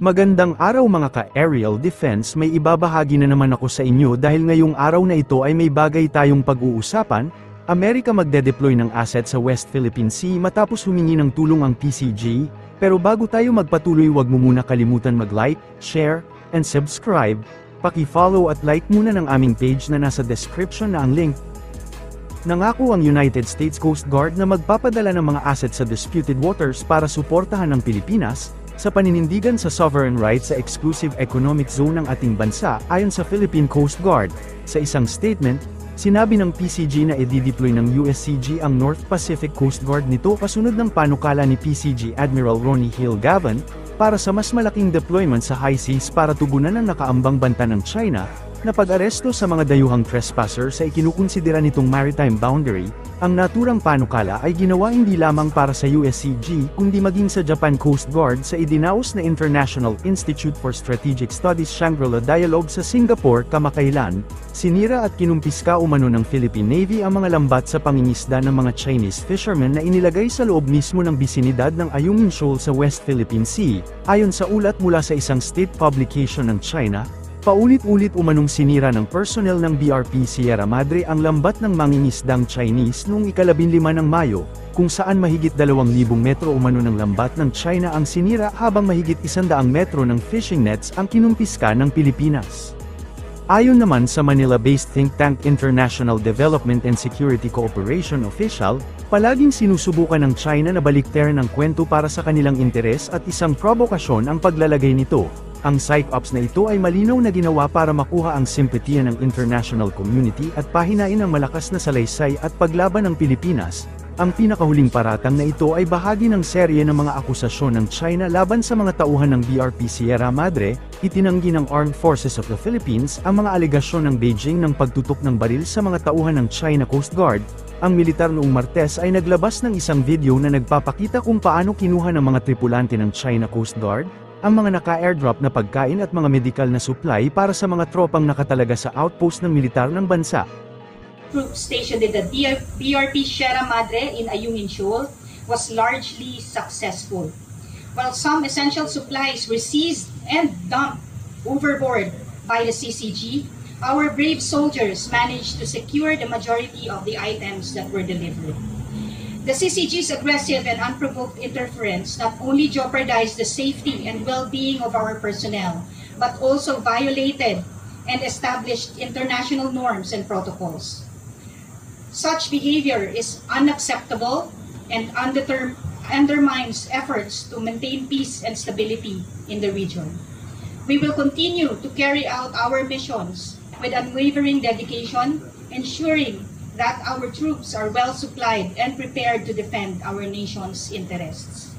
Magandang araw mga ka-aerial defense, may ibabahagi na naman ako sa inyo dahil ngayong araw na ito ay may bagay tayong pag-uusapan. Amerika magde-deploy ng asset sa West Philippine Sea matapos humingi ng tulong ang PCG, pero bago tayo magpatuloy wag mo muna kalimutan mag-like, share, and subscribe. Paki-follow at like muna ng aming page na nasa description na ang link. Nangako ang United States Coast Guard na magpapadala ng mga asset sa disputed waters para suportahan ng Pilipinas sa paninindigan sa sovereign rights sa exclusive economic zone ng ating bansa ayon sa Philippine Coast Guard. Sa isang statement, sinabi ng PCG na i-deploy ng USCG ang North Pacific Coast Guard nito kasunod ng panukala ni PCG Admiral Ronnie Hill Gavan para sa mas malaking deployment sa high seas para tugunan ang nakaambang banta ng China na pag-aresto sa mga dayuhang trespasser sa ikinukonsidera nitong maritime boundary. Ang naturang panukala ay ginawa hindi lamang para sa USCG kundi maging sa Japan Coast Guard sa idinaos na International Institute for Strategic Studies Shangri-La Dialogue sa Singapore kamakailan. Sinira at kinumpiska umano ng Philippine Navy ang mga lambat sa pangingisda ng mga Chinese fishermen na inilagay sa loob mismo ng bisinidad ng Ayungin Shoal sa West Philippine Sea. Ayon sa ulat mula sa isang state publication ng China, paulit-ulit umanong sinira ng personnel ng BRP Sierra Madre ang lambat ng mangingisdang Chinese noong ika-15 ng Mayo, kung saan mahigit 2,000 metro umano ng lambat ng China ang sinira habang mahigit 100 metro ng fishing nets ang kinumpiska ng Pilipinas. Ayon naman sa Manila-based think tank International Development and Security Cooperation official, palaging sinusubukan ng China na baliktarin ang kwento para sa kanilang interes at isang provokasyon ang paglalagay nito. Ang psych-ops na ito ay malinaw na ginawa para makuha ang simpatiya ng international community at pahinain ang malakas na salaysay at paglaban ng Pilipinas. Ang pinakahuling paratang na ito ay bahagi ng serye ng mga akusasyon ng China laban sa mga tauhan ng BRP Sierra Madre. Itinanggi ng Armed Forces of the Philippines ang mga alegasyon ng Beijing ng pagtutok ng baril sa mga tauhan ng China Coast Guard. Ang militar noong Martes ay naglabas ng isang video na nagpapakita kung paano kinuha ng mga tripulante ng China Coast Guard ang mga naka-airdrop na pagkain at mga medikal na supply para sa mga tropang nakatalaga sa outpost ng militar ng bansa. Troops stationed in the BRP Sierra Madre in Ayungin Shoal was largely successful. While some essential supplies were seized and dumped overboard by the CCG, our brave soldiers managed to secure the majority of the items that were delivered. The CCG's aggressive and unprovoked interference not only jeopardized the safety and well-being of our personnel, but also violated and established international norms and protocols. Such behavior is unacceptable and undermines efforts to maintain peace and stability in the region. We will continue to carry out our missions with unwavering dedication, ensuring that our troops are well supplied and prepared to defend our nation's interests.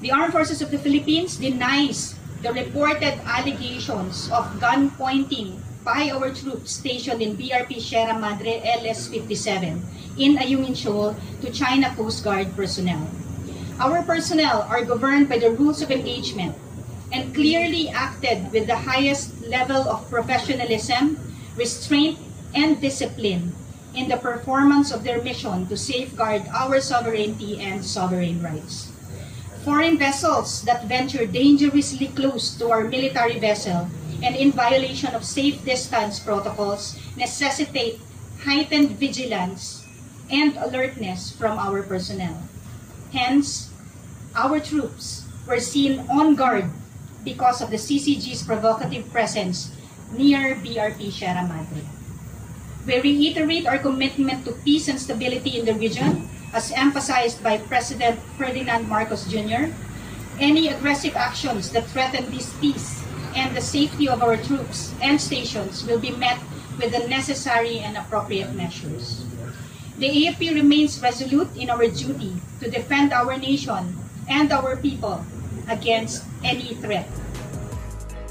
The Armed Forces of the Philippines denies the reported allegations of gun pointing by our troops stationed in BRP Sierra Madre LS-57 in Ayungin Shoal to China Coast Guard personnel. Our personnel are governed by the rules of engagement and clearly acted with the highest level of professionalism, restraint, and discipline in the performance of their mission to safeguard our sovereignty and sovereign rights. Foreign vessels that venture dangerously close to our military vessel and in violation of safe distance protocols necessitate heightened vigilance and alertness from our personnel. Hence, our troops were seen on guard because of the CCG's provocative presence near BRP Sierra Madre. We reiterate our commitment to peace and stability in the region, as emphasized by President Ferdinand Marcos Jr. Any aggressive actions that threaten this peace and the safety of our troops and stations will be met with the necessary and appropriate measures. The AFP remains resolute in our duty to defend our nation and our people against any threat.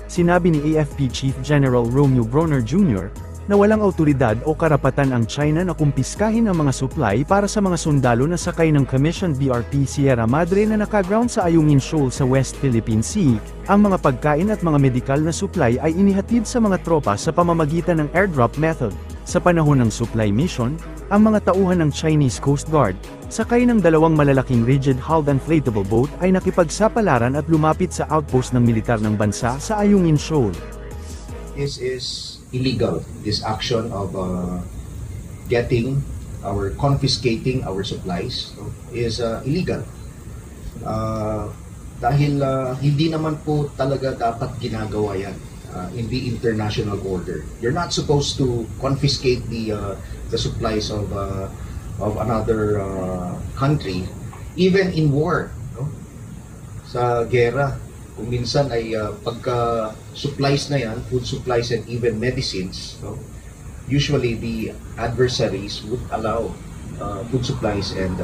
Sinabi ni AFP Chief General Romeo Bronner Jr. na walang awtoridad o karapatan ang China na kumpiskahin ang mga supply para sa mga sundalo na sakay ng commissioned BRP Sierra Madre na nakaground sa Ayungin Shoal sa West Philippine Sea. Ang mga pagkain at mga medikal na supply ay inihatid sa mga tropa sa pamamagitan ng airdrop method. Sa panahon ng supply mission, ang mga tauhan ng Chinese Coast Guard, sakay ng dalawang malalaking rigid-hulled inflatable boat ay nakipagsapalaran at lumapit sa outpost ng militar ng bansa sa Ayungin Shoal. This is illegal. This action of confiscating our supplies is illegal. Dahil hindi naman po talaga dapat ginagawa yan in the international order. You're not supposed to confiscate the supplies of another country, even in war. No? Sa gera, kung minsan ay pagka supplies na yan, food supplies and even medicines, no? Usually the adversaries would allow food supplies and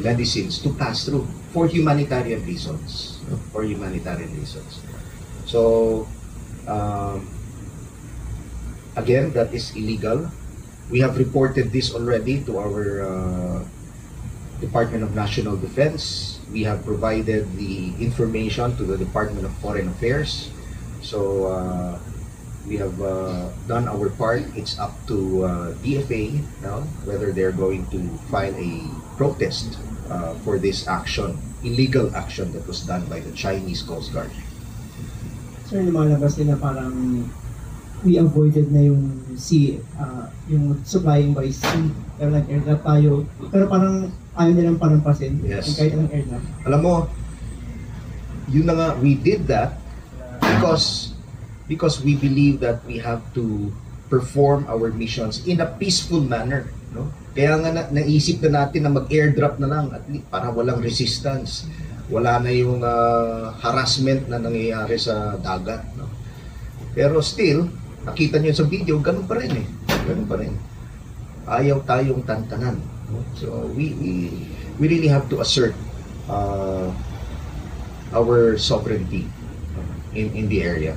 medicines to pass through for humanitarian reasons. No? For humanitarian reasons. So, again, that is illegal. We have reported this already to our Department of National Defense. We have provided the information to the Department of Foreign Affairs. So, we have done our part. It's up to DFA now whether they're going to file a protest for this action, illegal action that was done by the Chinese Coast Guard. Sir, lumalabas din na parang we avoided na yung sea, yung supplying by sea, pero nag-airdrop tayo, pero parang ayaw nilang panampasin, Yes. kahit anong airdrop. Alam mo, yun na nga, we did that because we believe that we have to perform our missions in a peaceful manner, no? Kaya nga naisip na natin na mag-airdrop na lang at least para walang resistance. Wala na yung harassment na nangyayari sa dagat, no? Pero still, nakita niyo sa video, ganun pa rin eh. Ganun pa rin. Ayaw tayong tantanan, no? So we really have to assert our sovereignty in the area.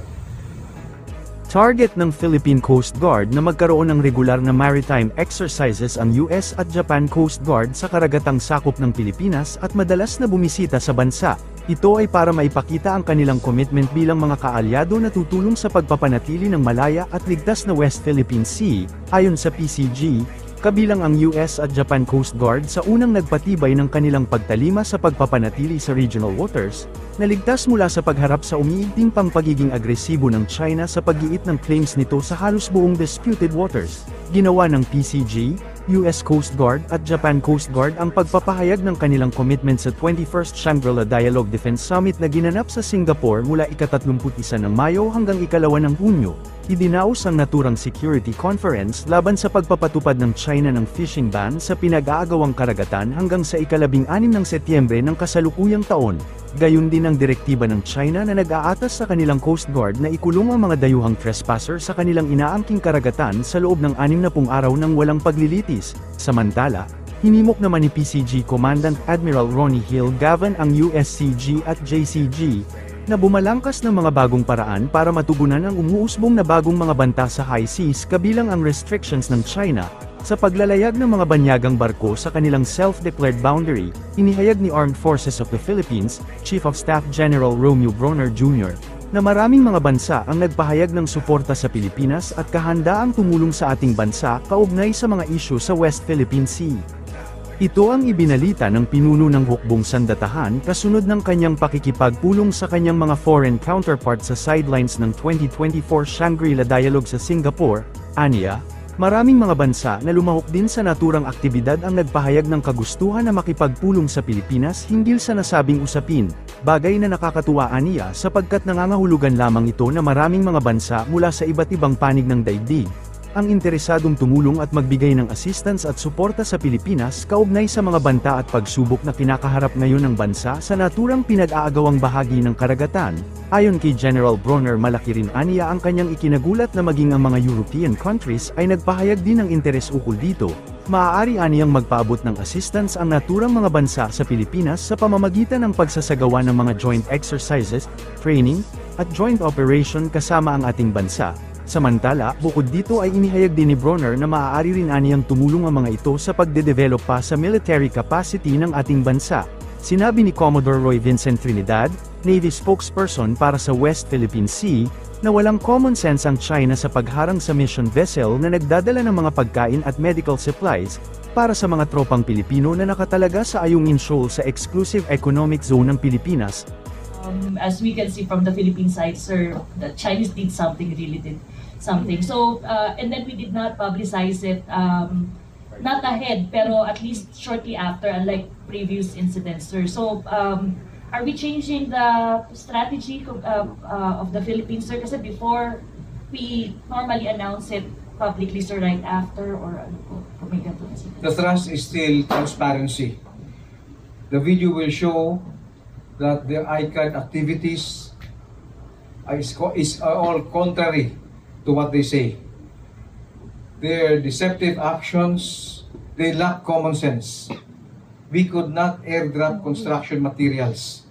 Target ng Philippine Coast Guard na magkaroon ng regular na maritime exercises ang US at Japan Coast Guard sa karagatang sakop ng Pilipinas at madalas na bumisita sa bansa. Ito ay para maipakita ang kanilang commitment bilang mga kaalyado na tutulong sa pagpapanatili ng malaya at ligtas na West Philippine Sea, ayon sa PCG. Kabilang ang US at Japan Coast Guard sa unang nagpatibay ng kanilang pagtalima sa pagpapanatili sa regional waters, na ligtas mula sa pagharap sa umiigting pang pagiging agresibo ng China sa pag-iit ng claims nito sa halos buong disputed waters. Ginawa ng PCG, US Coast Guard at Japan Coast Guard ang pagpapahayag ng kanilang commitment sa 21st Shangri-La Dialogue Defense Summit na ginanap sa Singapore mula ika-31 ng Mayo hanggang ika-2 ng Hunyo. Idinaos ang naturang security conference laban sa pagpapatupad ng China ng fishing ban sa pinag-aagawang karagatan hanggang sa ika-16 ng Setyembre ng kasalukuyang taon. Gayon din ang direktiba ng China na nag-aatas sa kanilang Coast Guard na ikulong ang mga dayuhang trespasser sa kanilang inaangking karagatan sa loob ng 60 araw ng walang paglilitis. Samantala, hinimok naman ni PCG Commandant Admiral Ronnie Hill Gavan ang USCG at JCG, na bumalangkas ng mga bagong paraan para matugunan ang umuusbong na bagong mga banta sa high seas kabilang ang restrictions ng China sa paglalayag ng mga banyagang barko sa kanilang self-declared boundary. Inihayag ni Armed Forces of the Philippines, Chief of Staff General Romeo Bronner Jr., na maraming mga bansa ang nagpahayag ng suporta sa Pilipinas at kahandaang tumulong sa ating bansa kaugnay sa mga isyu sa West Philippine Sea. Ito ang ibinalita ng pinuno ng hukbong sandatahan kasunod ng kanyang pakikipagpulong sa kanyang mga foreign counterpart sa sidelines ng 2024 Shangri-La Dialogue sa Singapore. Aniya, maraming mga bansa na lumahok din sa naturang aktibidad ang nagpahayag ng kagustuhan na makipagpulong sa Pilipinas hinggil sa nasabing usapin, bagay na nakakatuwa aniya sapagkat nangangahulugan lamang ito na maraming mga bansa mula sa iba't ibang panig ng daigdig ang interesadong tumulong at magbigay ng assistance at suporta sa Pilipinas kaugnay sa mga banta at pagsubok na kinakaharap ngayon ng bansa sa naturang pinag-aagawang bahagi ng karagatan. Ayon kay General Bronner, malaki rin aniya ang kanyang ikinagulat na maging ang mga European countries ay nagpahayag din ng interes ukol dito. Maaari aniyang magpaabot ng assistance ang naturang mga bansa sa Pilipinas sa pamamagitan ng pagsasagawa ng mga joint exercises, training, at joint operation kasama ang ating bansa. Samantala, bukod dito ay inihayag din ni Bronner na maaari rin aniyang tumulong ang mga ito sa pagde-develop pa sa military capacity ng ating bansa. Sinabi ni Commodore Roy Vincent Trinidad, Navy spokesperson para sa West Philippine Sea, na walang common sense ang China sa pagharang sa mission vessel na nagdadala ng mga pagkain at medical supplies, para sa mga tropang Pilipino na nakatalaga sa Ayungin Shoal sa Exclusive Economic Zone ng Pilipinas. As we can see from the Philippine side, sir, the Chinese did something, really did something. So, and then we did not publicize it, not ahead, pero at least shortly after, unlike previous incidents, sir. So, are we changing the strategy of the Philippines, sir? Kasi before, we normally announce it publicly, sir, right after, or the thrust is still transparency. The video will show that the ICAD activities are all contrary to what they say. Their deceptive actions, they lack common sense. We could not airdrop construction materials.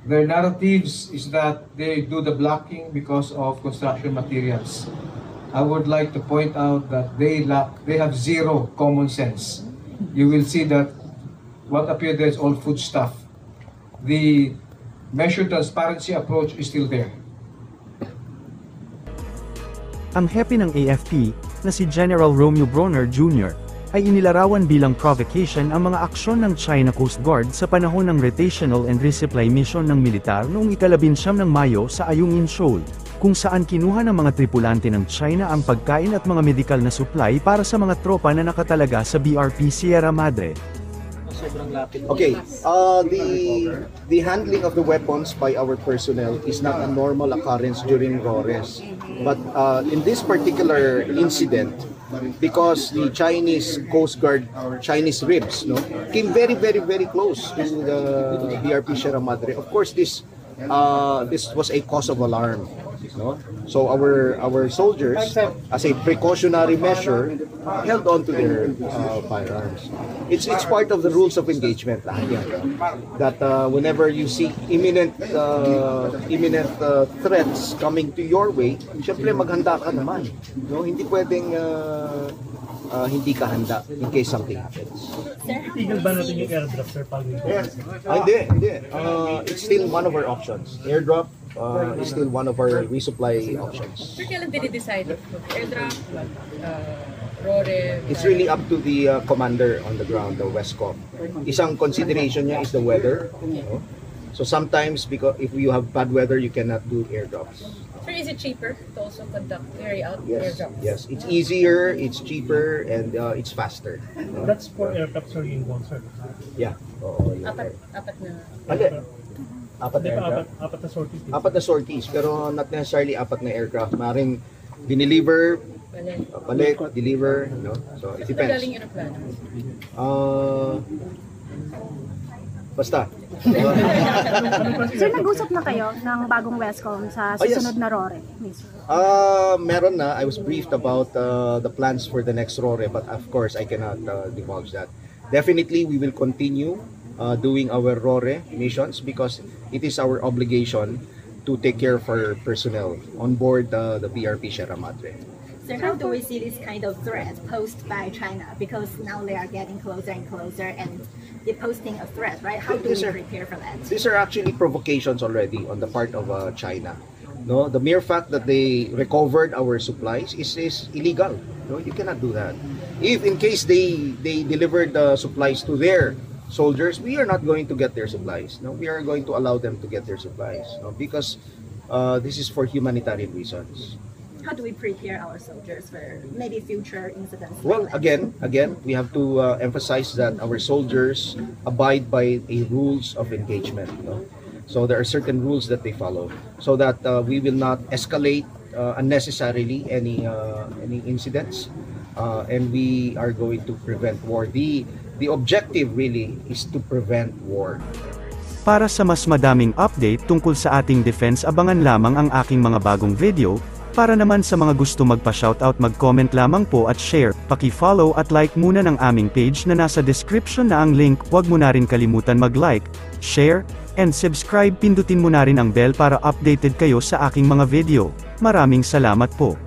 Their narratives is that they do the blocking because of construction materials. I would like to point out that they have zero common sense. You will see that what appeared there is all food stuff. The measured transparency approach is still there. Ang hepe ng AFP, na si General Romeo Bronner Jr., ay inilarawan bilang provocation ang mga aksyon ng China Coast Guard sa panahon ng rotational and resupply mission ng militar noong ika-19 ng Mayo sa Ayungin Shoal, kung saan kinuha ng mga tripulante ng China ang pagkain at mga medikal na supply para sa mga tropa na nakatalaga sa BRP Sierra Madre. Okay, the handling of the weapons by our personnel is not a normal occurrence during RORES. But in this particular incident, because the Chinese Coast Guard, Chinese ribs, came very, very, very close to the BRP Sierra Madre. Of course, this was a cause of alarm. So our soldiers, as a precautionary measure, held on to their firearms. It's part of the rules of engagement that whenever you see imminent threats coming to your way, syempre maghanda ka naman. Hindi pwedeng hindi ka handa in case something happens. Tigil ba natin yung airdrop, sir? Hindi. It's still one of our options. Airdrop is still one of our resupply options. Sir, kailan dinidecide? Airdrop, RORE? It's really up to the commander on the ground, the WESCOM. Isang consideration niya is the weather. So sometimes, because if you have bad weather, you cannot do airdrops. Sir, is it cheaper to also carry out airdrops? Yes, it's easier, it's cheaper, and it's faster. That's for aircraft, sir, yung one, sir. Yeah. Apat na. Apat na aircraft? Apat na sorties. Apat na sorties, pero not necessarily apat na aircraft. Maring dineliver, palit, deliver, so it depends. Galing yun ang plano? Basta. Sir, nag-usap na kayo ng bagong WESCOM sa susunod na RORE? Meron na. I was briefed about the plans for the next RORE, but of course I cannot divulge that. Definitely we will continue doing our RORE missions because it is our obligation to take care of our personnel on board the BRP Sierra Madre. So how do we see this kind of threat posed by China? Because now they are getting closer and closer and they're posting a threat, right? How do we prepare for that? These are actually provocations already on the part of China. The mere fact that they recovered our supplies is illegal. You cannot do that. If in case they delivered the supplies to their soldiers, we are not going to get their supplies. We are going to allow them to get their supplies because this is for humanitarian reasons. How do we prepare our soldiers for maybe future incidents? Well, again, we have to emphasize that our soldiers abide by a rules of engagement. So there are certain rules that they follow, so that we will not escalate unnecessarily any incidents, and we are going to prevent war. The objective really is to prevent war. Para sa mas madaming update tungkol sa ating defense, abangan lamang ang aking mga bagong video. Para naman sa mga gusto magpa-shoutout, mag-comment lamang po at share, paki-follow at like muna ng aming page na nasa description na ang link. Huwag mo na rin kalimutan mag-like, share, and subscribe. Pindutin mo na rin ang bell para updated kayo sa aking mga video. Maraming salamat po.